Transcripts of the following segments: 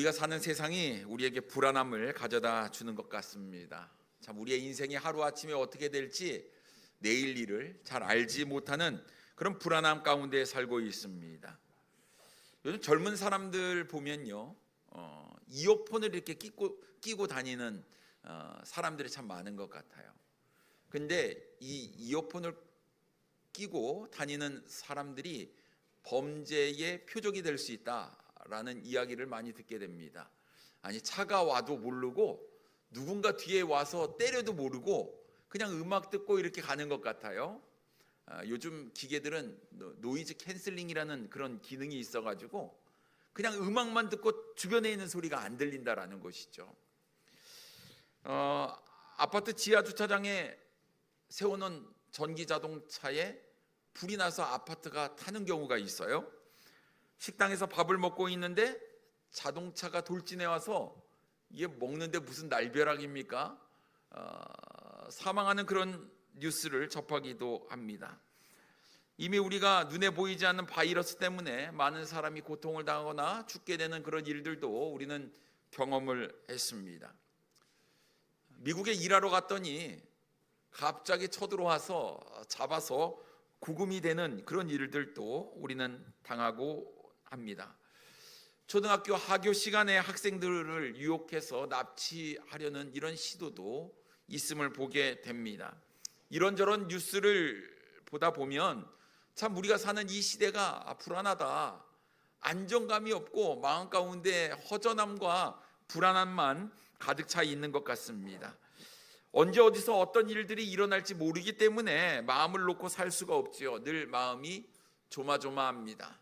우리가 사는 세상이 우리에게 불안함을 가져다 주는 것 같습니다. 참 우리의 인생이 하루아침에 어떻게 될지 내일 일을 잘 알지 못하는 그런 불안함 가운데 살고 있습니다. 요즘 젊은 사람들 보면요, 이어폰을 이렇게 끼고 다니는 사람들이 참 많은 것 같아요. 근데 이 이어폰을 끼고 다니는 사람들이 범죄의 표적이 될 수 있다라는 이야기를 많이 듣게 됩니다. 아니, 차가 와도 모르고 누군가 뒤에 와서 때려도 모르고 그냥 음악 듣고 이렇게 가는 것 같아요. 요즘 기계들은 노이즈 캔슬링이라는 그런 기능이 있어가지고 그냥 음악만 듣고 주변에 있는 소리가 안 들린다라는 것이죠. 아파트 지하 주차장에 세워놓은 전기 자동차에 불이 나서 아파트가 타는 경우가 있어요. 식당에서 밥을 먹고 있는데 자동차가 돌진해 와서 이게 먹는데 무슨 날벼락입니까? 사망하는 그런 뉴스를 접하기도 합니다. 이미 우리가 눈에 보이지 않는 바이러스 때문에 많은 사람이 고통을 당하거나 죽게 되는 그런 일들도 우리는 경험을 했습니다. 미국에 일하러 갔더니 갑자기 쳐들어와서 잡아서 구금이 되는 그런 일들도 우리는 당하고 합니다. 초등학교 하교 시간에 학생들을 유혹해서 납치하려는 이런 시도도 있음을 보게 됩니다. 이런저런 뉴스를 보다 보면 참 우리가 사는 이 시대가 불안하다, 안정감이 없고 마음 가운데 허전함과 불안함만 가득 차 있는 것 같습니다. 언제 어디서 어떤 일들이 일어날지 모르기 때문에 마음을 놓고 살 수가 없지요. 늘 마음이 조마조마합니다.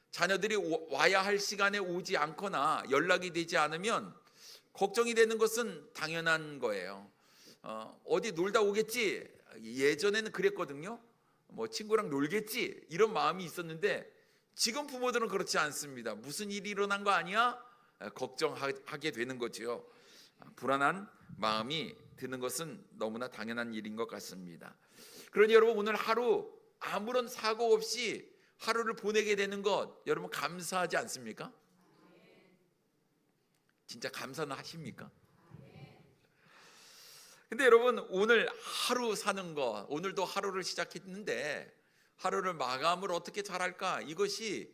자녀들이 와야 할 시간에 오지 않거나 연락이 되지 않으면 걱정이 되는 것은 당연한 거예요. 어디 놀다 오겠지, 예전에는 그랬거든요. 뭐 친구랑 놀겠지, 이런 마음이 있었는데 지금 부모들은 그렇지 않습니다. 무슨 일이 일어난 거 아니야? 걱정하게 되는 거죠. 불안한 마음이 드는 것은 너무나 당연한 일인 것 같습니다. 그러니 여러분, 오늘 하루 아무런 사고 없이 하루를 보내게 되는 것, 여러분 감사하지 않습니까? 진짜 감사는 하십니까? 근데 여러분, 오늘 하루 사는 것, 오늘도 하루를 시작했는데 하루를 마감을 어떻게 잘할까? 이것이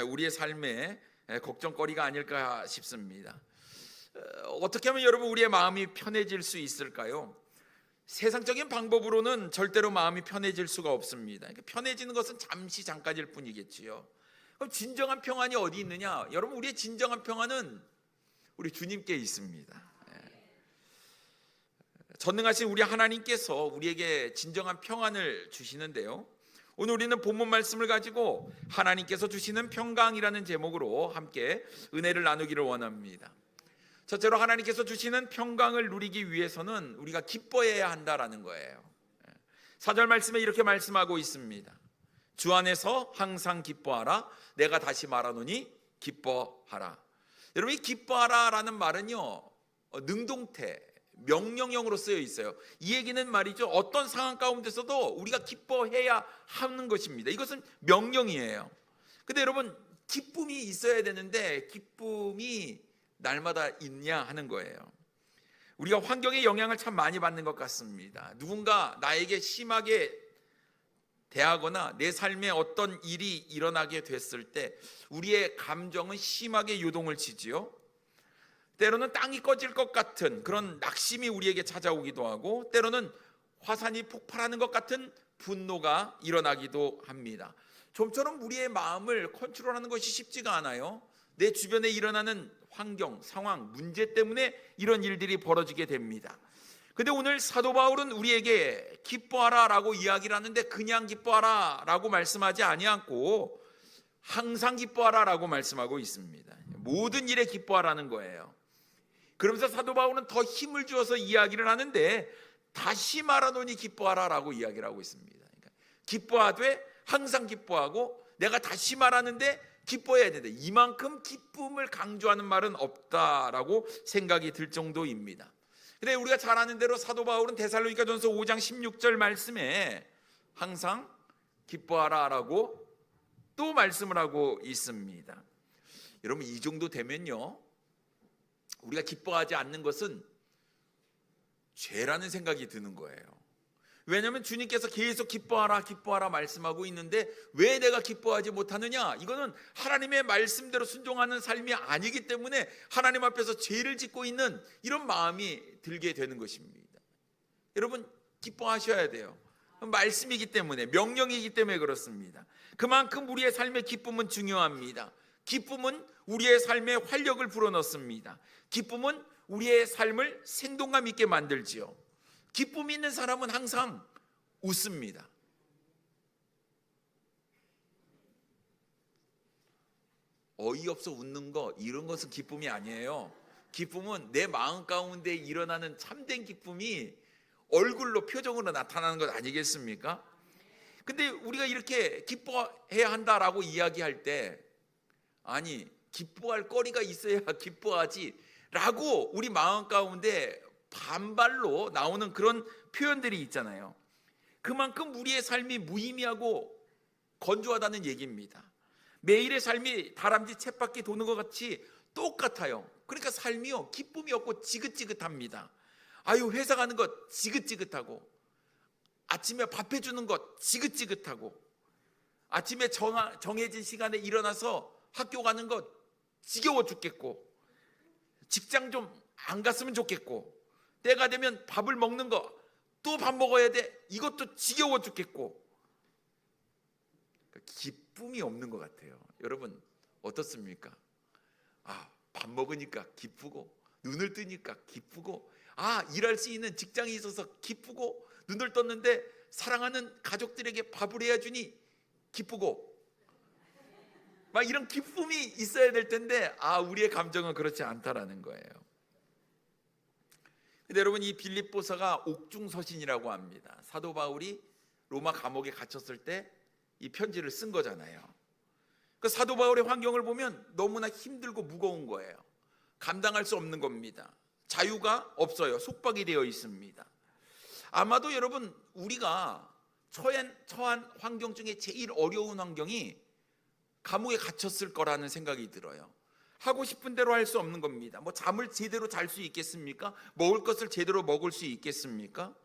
우리의 삶의 걱정거리가 아닐까 싶습니다. 어떻게 하면 여러분 우리의 마음이 편해질 수 있을까요? 세상적인 방법으로는 절대로 마음이 편해질 수가 없습니다. 편해지는 것은 잠깐일 뿐이겠지요. 그럼 진정한 평안이 어디 있느냐? 여러분, 우리의 진정한 평안은 우리 주님께 있습니다. 전능하신 우리 하나님께서 우리에게 진정한 평안을 주시는데요, 오늘 우리는 본문 말씀을 가지고 하나님께서 주시는 평강이라는 제목으로 함께 은혜를 나누기를 원합니다. 첫째로, 하나님께서 주시는 평강을 누리기 위해서는 우리가 기뻐해야 한다라는 거예요. 4절 말씀에 이렇게 말씀하고 있습니다. 주 안에서 항상 기뻐하라. 내가 다시 말하노니 기뻐하라. 여러분, 이 기뻐하라라는 말은요, 능동태, 명령형으로 쓰여 있어요. 이 얘기는 말이죠, 어떤 상황 가운데서도 우리가 기뻐해야 하는 것입니다. 이것은 명령이에요. 근데 여러분, 기쁨이 있어야 되는데 기쁨이 날마다 있냐 하는 거예요. 우리가 환경의 영향을 참 많이 받는 것 같습니다. 누군가 나에게 심하게 대하거나 내 삶에 어떤 일이 일어나게 됐을 때 우리의 감정은 심하게 요동을 치지요. 때로는 땅이 꺼질 것 같은 그런 낙심이 우리에게 찾아오기도 하고, 때로는 화산이 폭발하는 것 같은 분노가 일어나기도 합니다. 좀처럼 우리의 마음을 컨트롤하는 것이 쉽지가 않아요. 내 주변에 일어나는 환경, 상황, 문제 때문에 이런 일들이 벌어지게 됩니다. 근데 오늘 사도 바울은 우리에게 기뻐하라 라고 이야기를 하는데 그냥 기뻐하라 라고 말씀하지 아니하고 항상 기뻐하라 라고 말씀하고 있습니다. 모든 일에 기뻐하라는 거예요. 그러면서 사도 바울은 더 힘을 주어서 이야기를 하는데 다시 말하노니 기뻐하라 라고 이야기를 하고 있습니다. 그러니까 기뻐하되 항상 기뻐하고 내가 다시 말하는데 기뻐해야 된다. 이만큼 기쁨을 강조하는 말은 없다라고 생각이 들 정도입니다. 근데 우리가 잘 아는 대로 사도 바울은 데살로니가전서 5장 16절 말씀에 항상 기뻐하라라고 또 말씀을 하고 있습니다. 여러분, 이 정도 되면요, 우리가 기뻐하지 않는 것은 죄라는 생각이 드는 거예요. 왜냐하면 주님께서 계속 기뻐하라 기뻐하라 말씀하고 있는데 왜 내가 기뻐하지 못하느냐? 이거는 하나님의 말씀대로 순종하는 삶이 아니기 때문에 하나님 앞에서 죄를 짓고 있는 이런 마음이 들게 되는 것입니다. 여러분, 기뻐하셔야 돼요. 말씀이기 때문에, 명령이기 때문에 그렇습니다. 그만큼 우리의 삶의 기쁨은 중요합니다. 기쁨은 우리의 삶에 활력을 불어넣습니다. 기쁨은 우리의 삶을 생동감 있게 만들지요. 기쁨이 있는 사람은 항상 웃습니다. 어이없어 웃는 거, 이런 것은 기쁨이 아니에요. 기쁨은 내 마음 가운데 일어나는 참된 기쁨이 얼굴로, 표정으로 나타나는 것 아니겠습니까? 근데 우리가 이렇게 기뻐해야 한다라고 이야기할 때, 아니, 기뻐할 거리가 있어야 기뻐하지 라고 우리 마음 가운데 반발로 나오는 그런 표현들이 있잖아요. 그만큼 우리의 삶이 무의미하고 건조하다는 얘기입니다. 매일의 삶이 다람쥐 쳇바퀴 도는 것 같이 똑같아요. 그러니까 삶이요, 기쁨이 없고 지긋지긋합니다. 아유, 회사 가는 것 지긋지긋하고, 아침에 밥 해주는 것 지긋지긋하고, 아침에 정해진 시간에 일어나서 학교 가는 것 지겨워 죽겠고, 직장 좀 안 갔으면 좋겠고, 때가 되면 밥을 먹는 거 또 밥 먹어야 돼, 이것도 지겨워 죽겠고, 기쁨이 없는 것 같아요. 여러분 어떻습니까? 밥 먹으니까 기쁘고, 눈을 뜨니까 기쁘고, 일할 수 있는 직장이 있어서 기쁘고, 눈을 떴는데 사랑하는 가족들에게 밥을 해야 주니 기쁘고, 막 이런 기쁨이 있어야 될 텐데 우리의 감정은 그렇지 않다라는 거예요. 근데 여러분, 이 빌립보서가 옥중서신이라고 합니다. 사도 바울이 로마 감옥에 갇혔을 때 이 편지를 쓴 거잖아요. 그 사도 바울의 환경을 보면 너무나 힘들고 무거운 거예요. 감당할 수 없는 겁니다. 자유가 없어요. 속박이 되어 있습니다. 아마도 여러분, 우리가 처한 환경 중에 제일 어려운 환경이 감옥에 갇혔을 거라는 생각이 들어요. 하고 싶은 대로 할 수 없는 겁니다. 뭐 잠을 제대로 잘 수 있겠습니까? 먹을 것을 제대로 먹을 수 있겠습니까?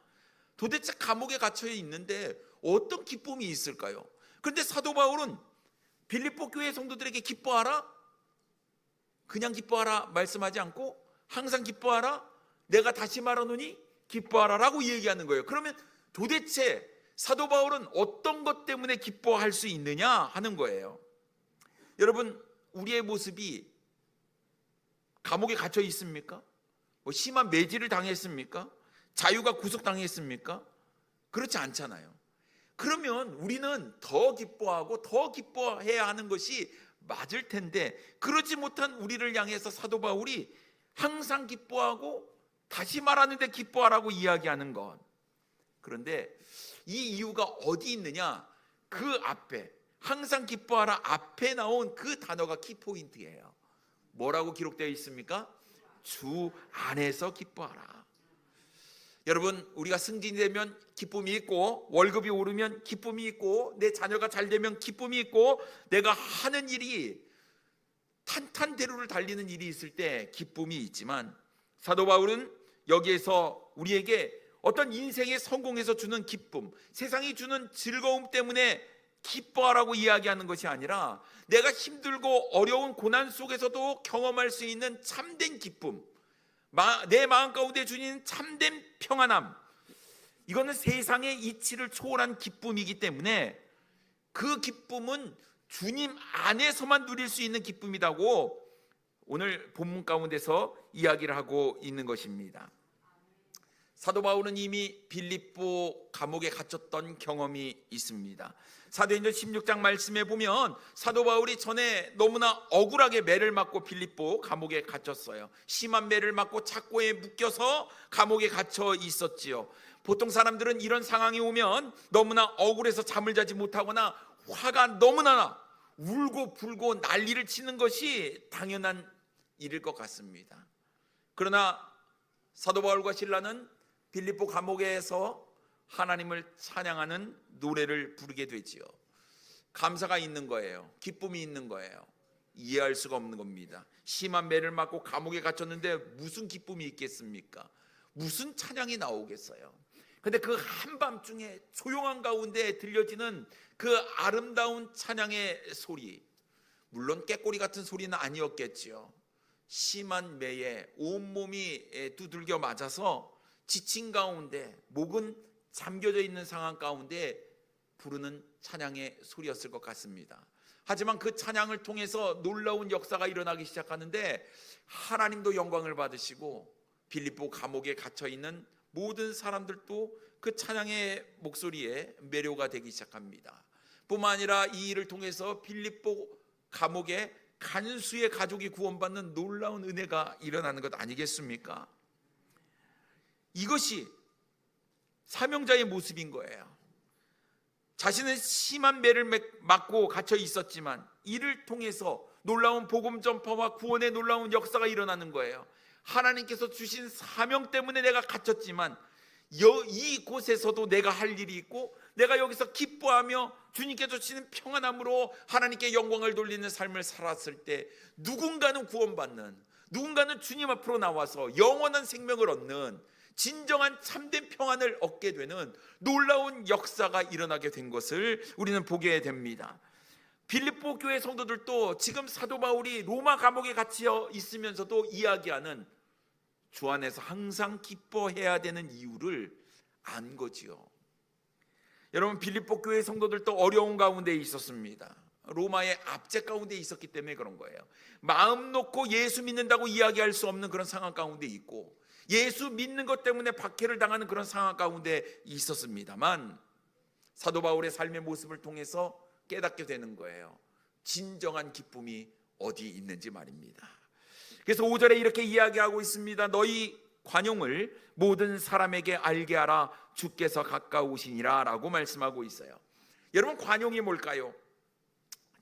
도대체 감옥에 갇혀 있는데 어떤 기쁨이 있을까요? 그런데 사도 바울은 빌립보 교회 성도들에게 기뻐하라, 그냥 기뻐하라 말씀하지 않고 항상 기뻐하라, 내가 다시 말하노니 기뻐하라라고 얘기하는 거예요. 그러면 도대체 사도 바울은 어떤 것 때문에 기뻐할 수 있느냐 하는 거예요. 여러분, 우리의 모습이 감옥에 갇혀 있습니까? 뭐 심한 매질을 당했습니까? 자유가 구속당했습니까? 그렇지 않잖아요. 그러면 우리는 더 기뻐하고 더 기뻐해야 하는 것이 맞을 텐데, 그러지 못한 우리를 향해서 사도 바울이 항상 기뻐하고 다시 말하는데 기뻐하라고 이야기하는 것. 그런데 이 이유가 어디 있느냐? 그 앞에, 항상 기뻐하라 앞에 나온 그 단어가 키포인트예요. 뭐라고 기록되어 있습니까? 주 안에서 기뻐하라. 여러분, 우리가 승진이 되면 기쁨이 있고, 월급이 오르면 기쁨이 있고, 내 자녀가 잘 되면 기쁨이 있고, 내가 하는 일이 탄탄대로를 달리는 일이 있을 때 기쁨이 있지만, 사도 바울은 여기에서 우리에게 어떤 인생의 성공에서 주는 기쁨, 세상이 주는 즐거움 때문에 기뻐하라고 이야기하는 것이 아니라, 내가 힘들고 어려운 고난 속에서도 경험할 수 있는 참된 기쁨, 내 마음 가운데 주는 참된 평안함, 이거는 세상의 이치를 초월한 기쁨이기 때문에 그 기쁨은 주님 안에서만 누릴 수 있는 기쁨이라고 오늘 본문 가운데서 이야기를 하고 있는 것입니다. 사도 바울은 이미 빌립보 감옥에 갇혔던 경험이 있습니다. 사도행전 16장 말씀에 보면 사도 바울이 전에 너무나 억울하게 매를 맞고 빌립보 감옥에 갇혔어요. 심한 매를 맞고 착고에 묶여서 감옥에 갇혀 있었지요. 보통 사람들은 이런 상황이 오면 너무나 억울해서 잠을 자지 못하거나 화가 너무나 나 울고 불고 난리를 치는 것이 당연한 일일 것 같습니다. 그러나 사도 바울과 실라는 빌립보 감옥에서 하나님을 찬양하는 노래를 부르게 되지요. 감사가 있는 거예요. 기쁨이 있는 거예요. 이해할 수가 없는 겁니다. 심한 매를 맞고 감옥에 갇혔는데 무슨 기쁨이 있겠습니까? 무슨 찬양이 나오겠어요? 근데 그 한밤중에 조용한 가운데 들려지는 그 아름다운 찬양의 소리, 물론 꾀꼬리 같은 소리는 아니었겠지요. 심한 매에 온몸이 두들겨 맞아서 지친 가운데, 목은 잠겨져 있는 상황 가운데 부르는 찬양의 소리였을 것 같습니다. 하지만 그 찬양을 통해서 놀라운 역사가 일어나기 시작하는데 하나님도 영광을 받으시고 빌립보 감옥에 갇혀 있는 모든 사람들도 그 찬양의 목소리에 매료가 되기 시작합니다. 뿐만 아니라 이 일을 통해서 빌립보 감옥에 간수의 가족이 구원받는 놀라운 은혜가 일어나는 것 아니겠습니까? 이것이 사명자의 모습인 거예요. 자신은 심한 매를 맞고 갇혀 있었지만 이를 통해서 놀라운 복음 전파와 구원의 놀라운 역사가 일어나는 거예요. 하나님께서 주신 사명 때문에 내가 갇혔지만 이곳에서도 내가 할 일이 있고, 내가 여기서 기뻐하며 주님께서 주시는 평안함으로 하나님께 영광을 돌리는 삶을 살았을 때 누군가는 구원받는, 누군가는 주님 앞으로 나와서 영원한 생명을 얻는, 진정한 참된 평안을 얻게 되는 놀라운 역사가 일어나게 된 것을 우리는 보게 됩니다. 빌립보 교회 성도들도 지금 사도 바울이 로마 감옥에 갇혀 있으면서도 이야기하는 주 안에서 항상 기뻐해야 되는 이유를 안 거지요. 여러분, 빌립보 교회 성도들도 어려운 가운데 있었습니다. 로마의 압제 가운데 있었기 때문에 그런 거예요. 마음 놓고 예수 믿는다고 이야기할 수 없는 그런 상황 가운데 있고, 예수 믿는 것 때문에 박해를 당하는 그런 상황 가운데 있었습니다만, 사도 바울의 삶의 모습을 통해서 깨닫게 되는 거예요. 진정한 기쁨이 어디 있는지 말입니다. 그래서 5절에 이렇게 이야기하고 있습니다. 너희 관용을 모든 사람에게 알게 하라, 주께서 가까우시니라 라고 말씀하고 있어요. 여러분, 관용이 뭘까요?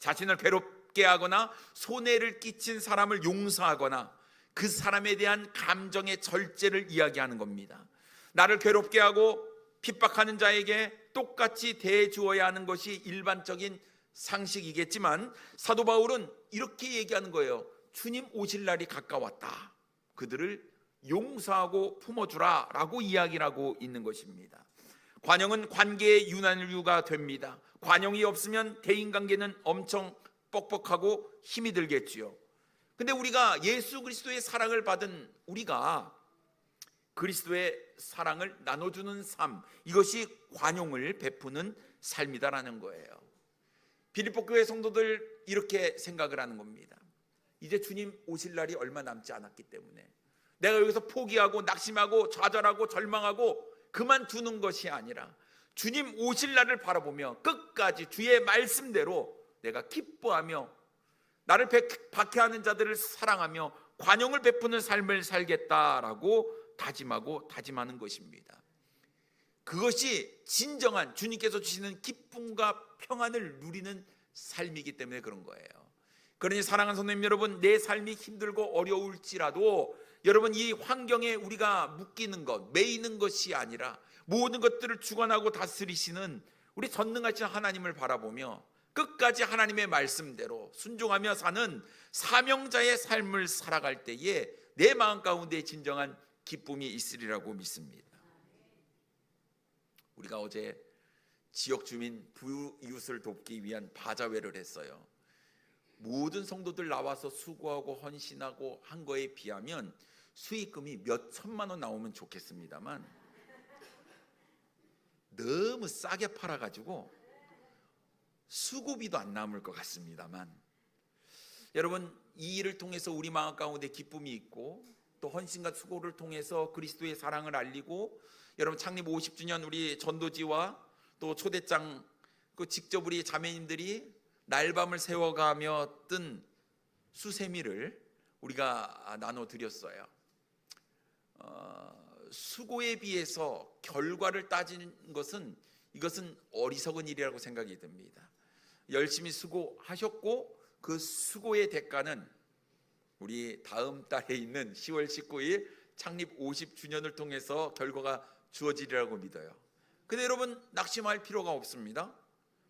자신을 괴롭게 하거나 손해를 끼친 사람을 용서하거나 그 사람에 대한 감정의 절제를 이야기하는 겁니다. 나를 괴롭게 하고 핍박하는 자에게 똑같이 대해주어야 하는 것이 일반적인 상식이겠지만 사도 바울은 이렇게 얘기하는 거예요. 주님 오실 날이 가까웠다. 그들을 용서하고 품어주라 라고 이야기를 하고 있는 것입니다. 관용은 관계의 윤활유가 됩니다. 관용이 없으면 대인관계는 엄청 뻑뻑하고 힘이 들겠지요. 근데 우리가 예수 그리스도의 사랑을 받은 우리가 그리스도의 사랑을 나눠주는 삶, 이것이 관용을 베푸는 삶이다라는 거예요. 빌립보 교회 성도들 이렇게 생각을 하는 겁니다. 이제 주님 오실 날이 얼마 남지 않았기 때문에 내가 여기서 포기하고 낙심하고 좌절하고 절망하고 그만두는 것이 아니라 주님 오실 날을 바라보며 끝까지 주의 말씀대로 내가 기뻐하며 나를 박해하는 자들을 사랑하며 관용을 베푸는 삶을 살겠다라고 다짐하는 것입니다. 그것이 진정한 주님께서 주시는 기쁨과 평안을 누리는 삶이기 때문에 그런 거예요. 그러니 사랑하는 선생님 여러분, 내 삶이 힘들고 어려울지라도 여러분, 이 환경에 우리가 묶이는 것, 매이는 것이 아니라 모든 것들을 주관하고 다스리시는 우리 전능하신 하나님을 바라보며 끝까지 하나님의 말씀대로 순종하며 사는 사명자의 삶을 살아갈 때에 내 마음 가운데 진정한 기쁨이 있으리라고 믿습니다. 우리가 어제 지역 주민 부이웃을 돕기 위한 바자회를 했어요. 모든 성도들 나와서 수고하고 헌신하고 한 거에 비하면 수익금이 몇 천만 원 나오면 좋겠습니다만 너무 싸게 팔아가지고 수고비도 안 남을 것 같습니다만, 여러분, 이 일을 통해서 우리 마음 가운데 기쁨이 있고 또 헌신과 수고를 통해서 그리스도의 사랑을 알리고, 여러분 창립 50주년 우리 전도지와 또 초대장 직접 우리 자매님들이 날밤을 새워가며 뜬 수세미를 우리가 나눠드렸어요. 수고에 비해서 결과를 따지는 것은 이것은 어리석은 일이라고 생각이 듭니다. 열심히 수고하셨고 그 수고의 대가는 우리 다음 달에 있는 10월 19일 창립 50주년을 통해서 결과가 주어지리라고 믿어요. 근데 여러분, 낙심할 필요가 없습니다.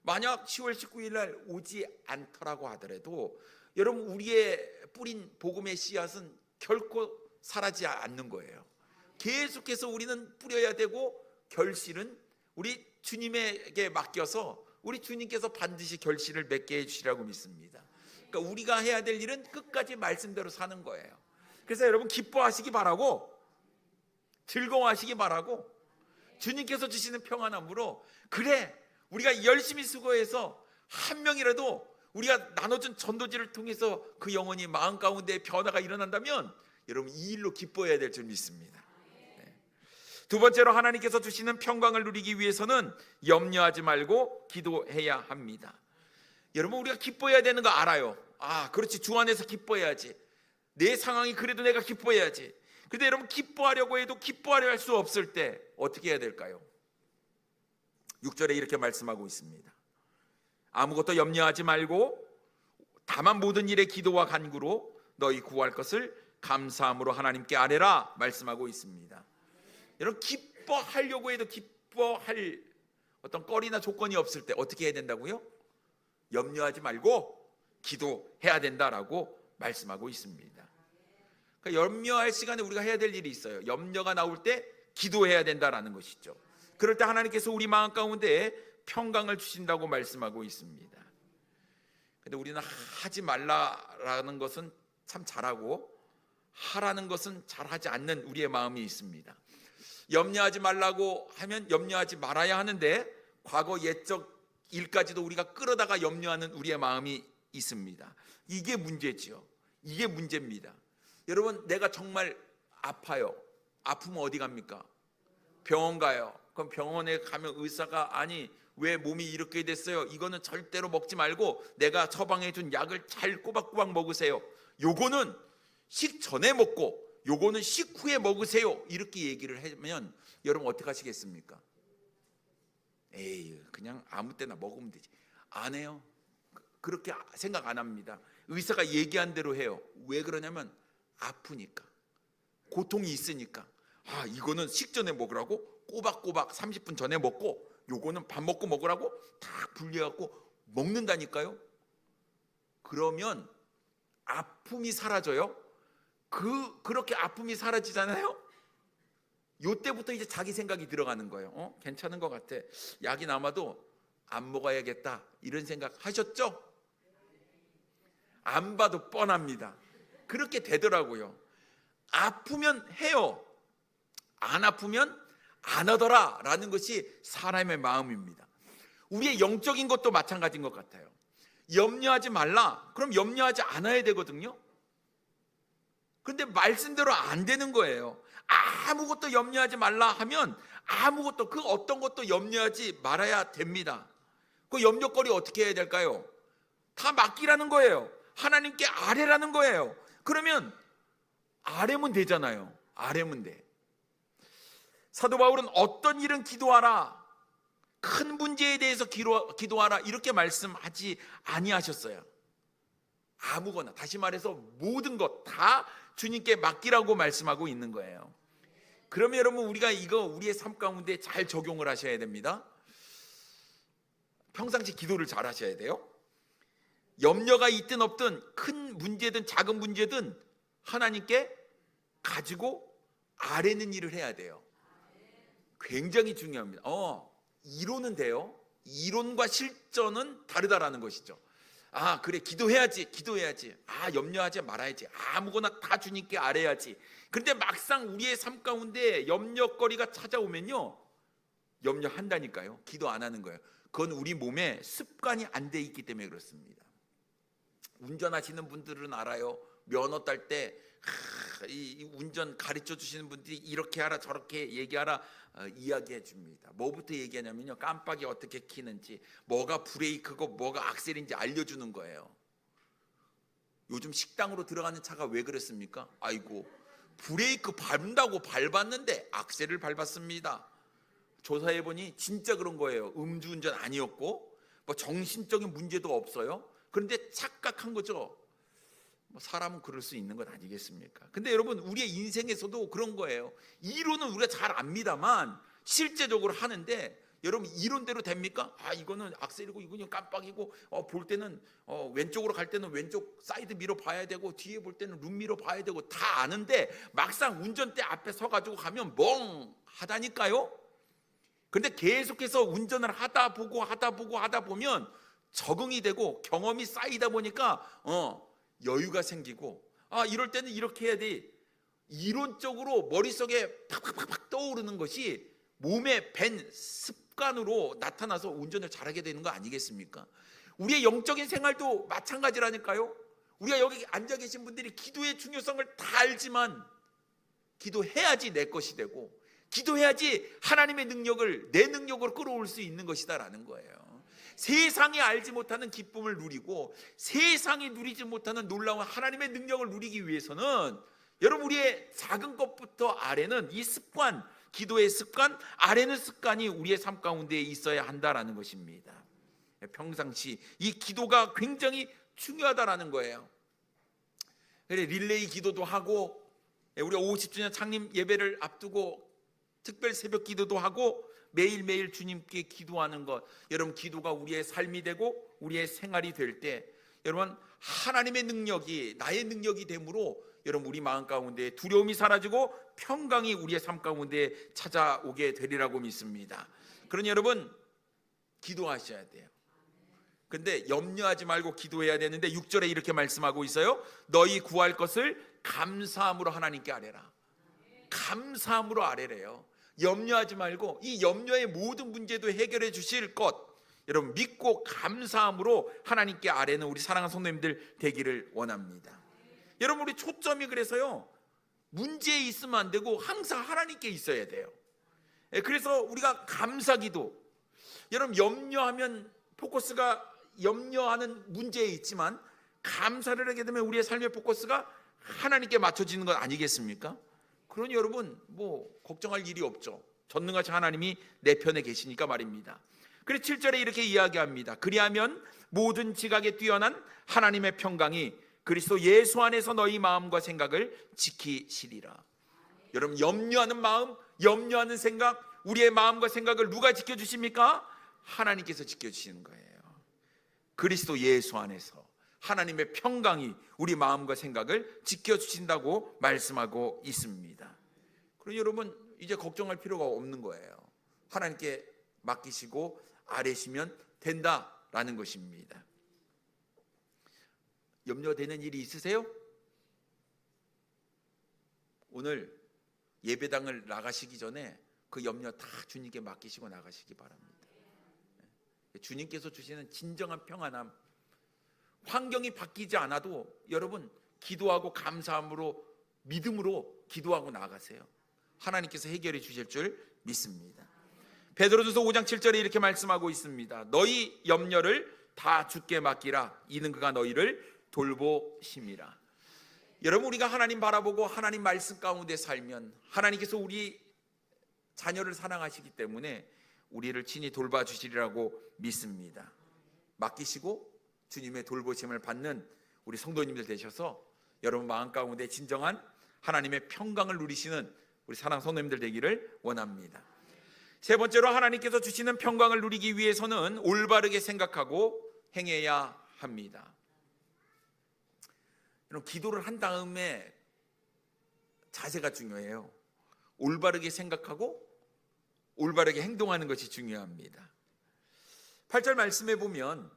만약 10월 19일 날 오지 않더라고 하더라도 여러분, 우리의 뿌린 복음의 씨앗은 결코 사라지지 않는 거예요. 계속해서 우리는 뿌려야 되고, 결실은 우리 주님에게 맡겨서 우리 주님께서 반드시 결실을 맺게 해주시라고 믿습니다. 그러니까 우리가 해야 될 일은 끝까지 말씀대로 사는 거예요. 그래서 여러분, 기뻐하시기 바라고, 즐거워하시기 바라고, 주님께서 주시는 평안함으로, 그래 우리가 열심히 수고해서 한 명이라도 우리가 나눠준 전도지를 통해서 그 영혼이 마음 가운데 변화가 일어난다면 여러분, 이 일로 기뻐해야 될 줄 믿습니다. 두 번째로, 하나님께서 주시는 평강을 누리기 위해서는 염려하지 말고 기도해야 합니다. 여러분, 우리가 기뻐해야 되는 거 알아요. 그렇지, 주 안에서 기뻐해야지. 내 상황이 그래도 내가 기뻐해야지. 근데 여러분, 기뻐하려고 해도 기뻐하려 할 수 없을 때 어떻게 해야 될까요? 6절에 이렇게 말씀하고 있습니다. 아무것도 염려하지 말고 다만 모든 일에 기도와 간구로 너희 구할 것을 감사함으로 하나님께 아뢰라 말씀하고 있습니다. 여러분, 기뻐하려고 해도 기뻐할 어떤 거리나 조건이 없을 때 어떻게 해야 된다고요? 염려하지 말고 기도해야 된다라고 말씀하고 있습니다. 그러니까 염려할 시간에 우리가 해야 될 일이 있어요. 염려가 나올 때 기도해야 된다라는 것이죠. 그럴 때 하나님께서 우리 마음 가운데 평강을 주신다고 말씀하고 있습니다. 근데 우리는 하지 말라라는 것은 참 잘하고 하라는 것은 잘하지 않는 우리의 마음이 있습니다. 염려하지 말라고 하면 염려하지 말아야 하는데 과거 옛적 일까지도 우리가 끌어다가 염려하는 우리의 마음이 있습니다. 이게 문제지요. 이게 문제입니다. 여러분, 내가 정말 아파요. 아프면 어디 갑니까? 병원 가요. 그럼 병원에 가면 의사가 아니 왜 몸이 이렇게 됐어요? 이거는 절대로 먹지 말고 내가 처방해 준 약을 잘 꼬박꼬박 먹으세요. 요거는 식전에 먹고 요거는 식후에 먹으세요. 이렇게 얘기를 하면 여러분 어떻게 하시겠습니까? 에이, 그냥 아무 때나 먹으면 되지. 안 해요. 그렇게 생각 안 합니다. 의사가 얘기한 대로 해요. 왜 그러냐면 아프니까, 고통이 있으니까. 이거는 식전에 먹으라고 꼬박꼬박 30분 전에 먹고 요거는 밥 먹고 먹으라고 다 분리해갖고 먹는다니까요. 그러면 아픔이 사라져요. 그렇게 아픔이 사라지잖아요. 요때부터 이제 자기 생각이 들어가는 거예요. 괜찮은 것 같아. 약이 남아도 안 먹어야겠다. 이런 생각 하셨죠? 안 봐도 뻔합니다. 그렇게 되더라고요. 아프면 해요. 안 아프면 안 하더라 라는 것이 사람의 마음입니다. 우리의 영적인 것도 마찬가지인 것 같아요. 염려하지 말라. 그럼 염려하지 않아야 되거든요. 그런데 말씀대로 안 되는 거예요. 아무것도 염려하지 말라 하면 아무것도, 그 어떤 것도 염려하지 말아야 됩니다. 그 염려거리 어떻게 해야 될까요? 다 맡기라는 거예요. 하나님께 아뢰라는 거예요. 그러면 아뢰면 되잖아요. 아뢰면 돼. 사도 바울은 어떤 일은 기도하라, 큰 문제에 대해서 기도하라 이렇게 말씀하지 아니하셨어요. 아무거나, 다시 말해서 모든 것 다 주님께 맡기라고 말씀하고 있는 거예요. 그러면 여러분, 우리가 이거 우리의 삶 가운데 잘 적용을 하셔야 됩니다. 평상시 기도를 잘 하셔야 돼요. 염려가 있든 없든, 큰 문제든 작은 문제든 하나님께 가지고 아뢰는 일을 해야 돼요. 굉장히 중요합니다. 이론은 돼요. 이론과 실전은 다르다라는 것이죠. 그래, 기도해야지. 염려하지 말아야지. 아무거나 다 주님께 아뢰야지. 그런데 막상 우리의 삶 가운데 염려거리가 찾아오면요, 염려한다니까요. 기도 안 하는 거예요. 그건 우리 몸에 습관이 안 돼 있기 때문에 그렇습니다. 운전하시는 분들은 알아요. 면허 딸 때 이 운전 가르쳐 주시는 분들이 이렇게 하라 저렇게 얘기하라 이야기해 줍니다. 뭐부터 얘기하냐면요, 깜빡이 어떻게 켜는지, 뭐가 브레이크고 뭐가 악셀인지 알려주는 거예요. 요즘 식당으로 들어가는 차가 왜 그랬습니까? 아이고, 브레이크 밟는다고 밟았는데 악셀을 밟았습니다. 조사해보니 진짜 그런 거예요. 음주운전 아니었고 뭐 정신적인 문제도 없어요. 그런데 착각한 거죠. 사람은 그럴 수 있는 것 아니겠습니까? 근데 여러분, 우리의 인생에서도 그런 거예요. 이론은 우리가 잘 압니다만 실제적으로 하는데, 여러분 이론대로 됩니까? 이거는 악셀이고 이거는 깜빡이고 볼 때는 왼쪽으로 갈 때는 왼쪽 사이드 미러 봐야 되고 뒤에 볼 때는 룸 미러 봐야 되고 다 아는데 막상 운전대 앞에 서가지고 가면 멍하다니까요. 그런데 계속해서 운전을 하다 보면 적응이 되고 경험이 쌓이다 보니까 여유가 생기고 이럴 때는 이렇게 해야 돼. 이론적으로 머릿속에 팍팍팍 떠오르는 것이 몸에 밴 습관으로 나타나서 운전을 잘하게 되는 거 아니겠습니까? 우리의 영적인 생활도 마찬가지라니까요. 우리가 여기 앉아 계신 분들이 기도의 중요성을 다 알지만 기도해야지 내 것이 되고 기도해야지 하나님의 능력을 내 능력으로 끌어올 수 있는 것이다라는 거예요. 세상이 알지 못하는 기쁨을 누리고 세상이 누리지 못하는 놀라운 하나님의 능력을 누리기 위해서는 여러분 우리의 작은 것부터 아래는 이 습관, 기도의 습관, 아래는 습관이 우리의 삶 가운데 있어야 한다라는 것입니다. 평상시 이 기도가 굉장히 중요하다라는 거예요. 그래 릴레이 기도도 하고 우리 50주년 창립 예배를 앞두고 특별 새벽 기도도 하고 매일매일 주님께 기도하는 것, 여러분 기도가 우리의 삶이 되고 우리의 생활이 될 때 여러분 하나님의 능력이 나의 능력이 되므로 여러분 우리 마음 가운데 두려움이 사라지고 평강이 우리의 삶 가운데 찾아오게 되리라고 믿습니다. 그러니 여러분 기도하셔야 돼요. 근데 염려하지 말고 기도해야 되는데 6절에 이렇게 말씀하고 있어요. 너희 구할 것을 감사함으로 하나님께 아뢰라. 감사함으로 아뢰래요. 염려하지 말고 이 염려의 모든 문제도 해결해 주실 것 여러분 믿고 감사함으로 하나님께 아뢰는 우리 사랑하는 성도님들 되기를 원합니다. 여러분 우리 초점이 그래서요 문제에 있으면 안 되고 항상 하나님께 있어야 돼요. 그래서 우리가 감사기도 여러분 염려하면 포커스가 염려하는 문제에 있지만 감사를 하게 되면 우리의 삶의 포커스가 하나님께 맞춰지는 것 아니겠습니까? 그러니 여러분 걱정할 일이 없죠. 전능하신 하나님이 내 편에 계시니까 말입니다. 그래서 7절에 이렇게 이야기합니다. 그리하면 모든 지각에 뛰어난 하나님의 평강이 그리스도 예수 안에서 너희 마음과 생각을 지키시리라. 여러분 염려하는 마음, 염려하는 생각, 우리의 마음과 생각을 누가 지켜주십니까? 하나님께서 지켜주시는 거예요. 그리스도 예수 안에서 하나님의 평강이 우리 마음과 생각을 지켜주신다고 말씀하고 있습니다. 그러니 여러분 이제 걱정할 필요가 없는 거예요. 하나님께 맡기시고 아뢰시면 된다라는 것입니다. 염려되는 일이 있으세요? 오늘 예배당을 나가시기 전에 그 염려 다 주님께 맡기시고 나가시기 바랍니다. 주님께서 주시는 진정한 평안함, 환경이 바뀌지 않아도 여러분 기도하고 감사함으로 믿음으로 기도하고 나가세요. 하나님께서 해결해 주실 줄 믿습니다. 베드로전서 5장 7절에 이렇게 말씀하고 있습니다. 너희 염려를 다 주께 맡기라. 이는 그가 너희를 돌보심이라. 여러분 우리가 하나님 바라보고 하나님 말씀 가운데 살면 하나님께서 우리 자녀를 사랑하시기 때문에 우리를 친히 돌봐주시리라고 믿습니다. 맡기시고 주님의 돌보심을 받는 우리 성도님들 되셔서 여러분 마음 가운데 진정한 하나님의 평강을 누리시는 우리 사랑 성도님들 되기를 원합니다. 세 번째로 하나님께서 주시는 평강을 누리기 위해서는 올바르게 생각하고 행해야 합니다. 여러분 기도를 한 다음에 자세가 중요해요. 올바르게 생각하고 올바르게 행동하는 것이 중요합니다. 8절 말씀해 보면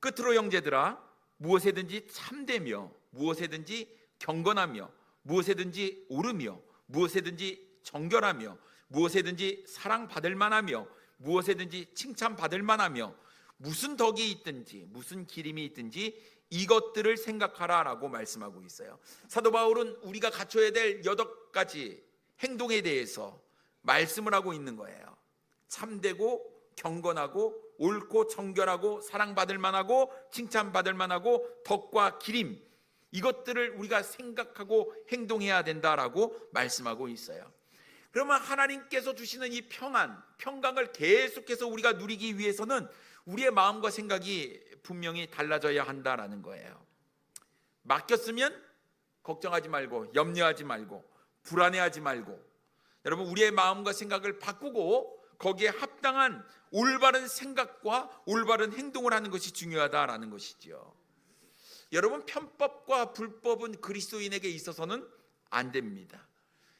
끝으로 형제들아 무엇에든지 참되며 무엇에든지 경건하며 무엇에든지 옳으며 무엇에든지 정결하며 무엇에든지 사랑받을 만하며 무엇에든지 칭찬받을 만하며 무슨 덕이 있든지 무슨 기림이 있든지 이것들을 생각하라라고 말씀하고 있어요. 사도 바울은 우리가 갖춰야 될 8가지 행동에 대해서 말씀을 하고 있는 거예요. 참되고 경건하고 옳고 정결하고 사랑받을 만하고 칭찬받을 만하고 덕과 기림, 이것들을 우리가 생각하고 행동해야 된다라고 말씀하고 있어요. 그러면 하나님께서 주시는 이 평강을 계속해서 우리가 누리기 위해서는 우리의 마음과 생각이 분명히 달라져야 한다라는 거예요. 맡겼으면 걱정하지 말고 염려하지 말고 불안해하지 말고 여러분 우리의 마음과 생각을 바꾸고 거기에 합당한 올바른 생각과 올바른 행동을 하는 것이 중요하다라는 것이지요. 여러분, 편법과 불법은 그리스도인에게 있어서는 안 됩니다.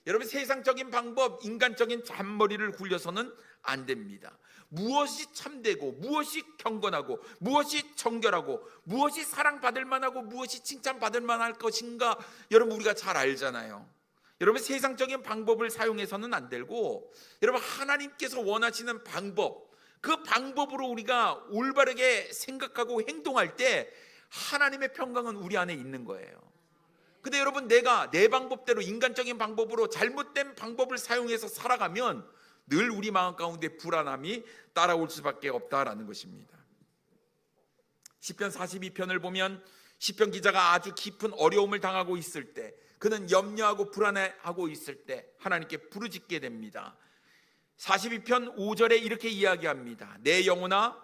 여러분, 세상적인 방법, 인간적인 잔머리를 굴려서는 안 됩니다. 무엇이 참되고 무엇이 경건하고 무엇이 정결하고 무엇이 사랑받을 만하고 무엇이 칭찬받을 만할 것인가, 여러분 우리가 잘 알잖아요. 여러분, 세상적인 방법을 사용해서는 안 되고, 여러분 하나님께서 원하시는 방법, 그 방법으로 우리가 올바르게 생각하고 행동할 때 하나님의 평강은 우리 안에 있는 거예요. 근데 여러분, 내가 내 방법대로, 인간적인 방법으로 잘못된 방법을 사용해서 살아가면 늘 우리 마음 가운데 불안함이 따라올 수밖에 없다라는 것입니다. 시편 42편을 보면 시편 기자가 아주 깊은 어려움을 당하고 있을 때, 그는 염려하고 불안해하고 있을 때 하나님께 부르짖게 됩니다. 42편 5절에 이렇게 이야기합니다. 내 영혼아,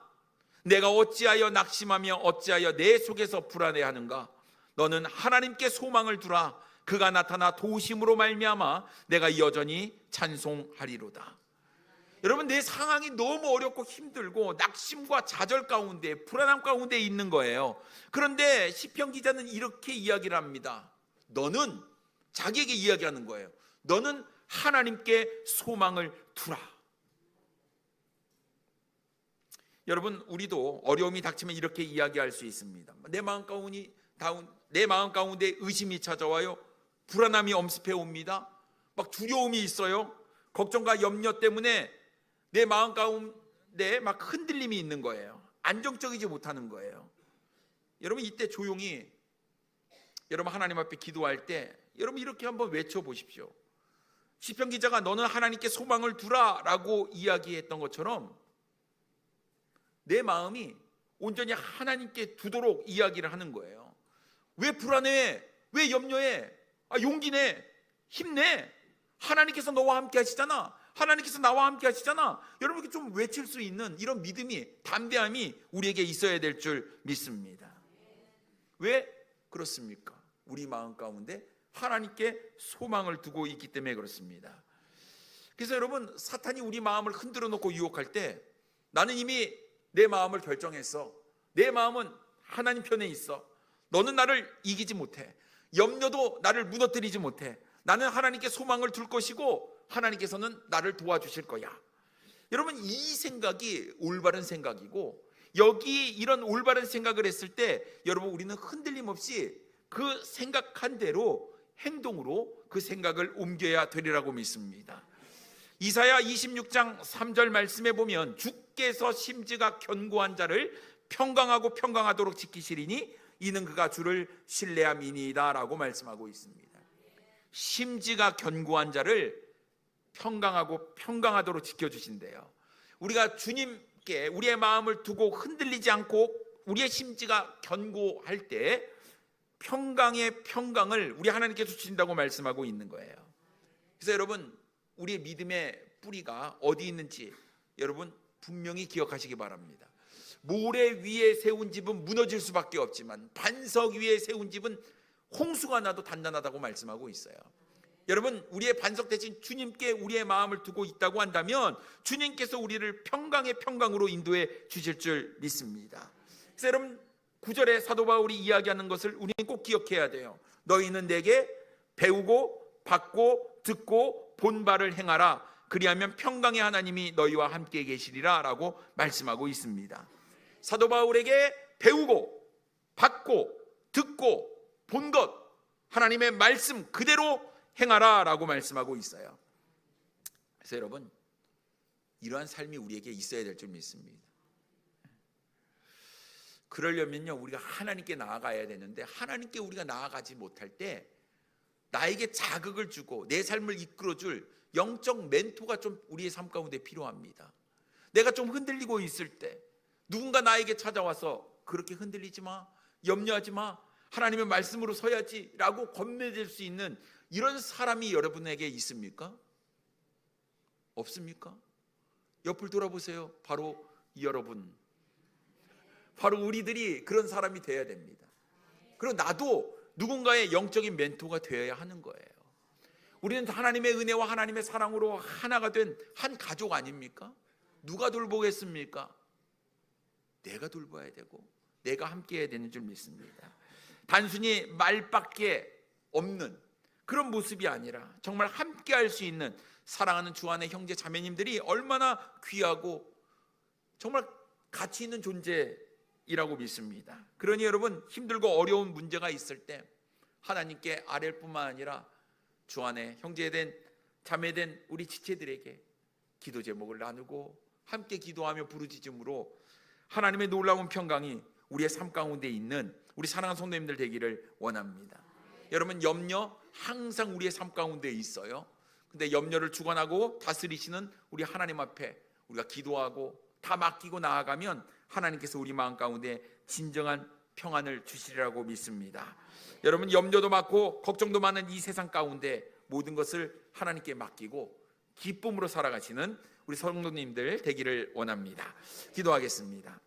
내가 어찌하여 낙심하며 어찌하여 내 속에서 불안해하는가? 너는 하나님께 소망을 두라. 그가 나타나 도우심으로 말미암아 내가 여전히 찬송하리로다. 여러분, 내 상황이 너무 어렵고 힘들고 낙심과 좌절 가운데, 불안함 가운데 있는 거예요. 그런데 시편 기자는 이렇게 이야기를 합니다. 너는, 자기에게 이야기하는 거예요. 너는 하나님께 소망을 두라. 여러분, 우리도 어려움이 닥치면 이렇게 이야기할 수 있습니다. 내 마음 가운데 의심이 찾아와요. 불안함이 엄습해 옵니다. 막 두려움이 있어요. 걱정과 염려 때문에 내 마음 가운데 막 흔들림이 있는 거예요. 안정적이지 못하는 거예요. 여러분, 이때 조용히 여러분 하나님 앞에 기도할 때 여러분 이렇게 한번 외쳐보십시오. 시편 기자가 너는 하나님께 소망을 두라 라고 이야기했던 것처럼 내 마음이 온전히 하나님께 두도록 이야기를 하는 거예요. 왜 불안해? 왜 염려해? 용기 내, 힘내. 하나님께서 너와 함께 하시잖아. 하나님께서 나와 함께 하시잖아. 여러분께 좀 외칠 수 있는 이런 믿음이, 담대함이 우리에게 있어야 될 줄 믿습니다. 왜 그렇습니까? 우리 마음 가운데 하나님께 소망을 두고 있기 때문에 그렇습니다. 그래서 여러분, 사탄이 우리 마음을 흔들어 놓고 유혹할 때 나는 이미 내 마음을 결정했어. 내 마음은 하나님 편에 있어. 너는 나를 이기지 못해. 염려도 나를 무너뜨리지 못해. 나는 하나님께 소망을 둘 것이고 하나님께서는 나를 도와주실 거야. 여러분, 이 생각이 올바른 생각이고, 여기 이런 올바른 생각을 했을 때 여러분, 우리는 흔들림 없이 그 생각한 대로 행동으로 그 생각을 옮겨야 되리라고 믿습니다. 이사야 26장 3절 말씀에 보면 주께서 심지가 견고한 자를 평강하고 평강하도록 지키시리니 이는 그가 주를 신뢰함이니이다 라고 말씀하고 있습니다. 심지가 견고한 자를 평강하고 평강하도록 지켜주신대요. 우리가 주님께 우리의 마음을 두고 흔들리지 않고 우리의 심지가 견고할 때 평강의 평강을 우리 하나님께서 주신다고 말씀하고 있는 거예요. 그래서 여러분, 우리의 믿음의 뿌리가 어디 있는지 여러분 분명히 기억하시기 바랍니다. 모래 위에 세운 집은 무너질 수밖에 없지만 반석 위에 세운 집은 홍수가 나도 단단하다고 말씀하고 있어요. 여러분, 우리의 반석 대신 주님께 우리의 마음을 두고 있다고 한다면 주님께서 우리를 평강의 평강으로 인도해 주실 줄 믿습니다. 그래서 여러분, 9절에 사도 바울이 이야기하는 것을 우리는 꼭 기억해야 돼요. 너희는 내게 배우고 받고 듣고 본 바를 행하라. 그리하면 평강의 하나님이 너희와 함께 계시리라 라고 말씀하고 있습니다. 사도 바울에게 배우고 받고 듣고 본 것, 하나님의 말씀 그대로 행하라 라고 말씀하고 있어요. 그래서 여러분, 이러한 삶이 우리에게 있어야 될 줄 믿습니다. 그러려면요, 우리가 하나님께 나아가야 되는데 하나님께 우리가 나아가지 못할 때 나에게 자극을 주고 내 삶을 이끌어줄 영적 멘토가 좀 우리의 삶 가운데 필요합니다. 내가 좀 흔들리고 있을 때 누군가 나에게 찾아와서 그렇게 흔들리지 마, 염려하지 마, 하나님의 말씀으로 서야지 라고 건네줄 수 있는 이런 사람이 여러분에게 있습니까? 없습니까? 옆을 돌아보세요. 바로 여러분, 바로 우리들이 그런 사람이 되어야 됩니다. 그리고 나도 누군가의 영적인 멘토가 되어야 하는 거예요. 우리는 하나님의 은혜와 하나님의 사랑으로 하나가 된 한 가족 아닙니까? 누가 돌보겠습니까? 내가 돌봐야 되고 내가 함께 해야 되는 줄 믿습니다. 단순히 말밖에 없는 그런 모습이 아니라 정말 함께 할 수 있는 사랑하는 주 안의 형제 자매님들이 얼마나 귀하고 정말 가치 있는 존재이라고 믿습니다. 그러니 여러분, 힘들고 어려운 문제가 있을 때 하나님께 아뢰일 뿐만 아니라 주 안에 형제된 자매된 우리 지체들에게 기도 제목을 나누고 함께 기도하며 부르짖음으로 하나님의 놀라운 평강이 우리의 삶 가운데 있는 우리 사랑하는 성도님들 되기를 원합니다. 여러분, 염려 항상 우리의 삶 가운데 있어요. 근데 염려를 주관하고 다스리시는 우리 하나님 앞에 우리가 기도하고 다 맡기고 나아가면 하나님께서 우리 마음 가운데 진정한 평안을 주시리라고 믿습니다. 여러분, 염려도 많고 걱정도 많은 이 세상 가운데 모든 것을 하나님께 맡기고 기쁨으로 살아가시는 우리 성도님들 되기를 원합니다. 기도하겠습니다.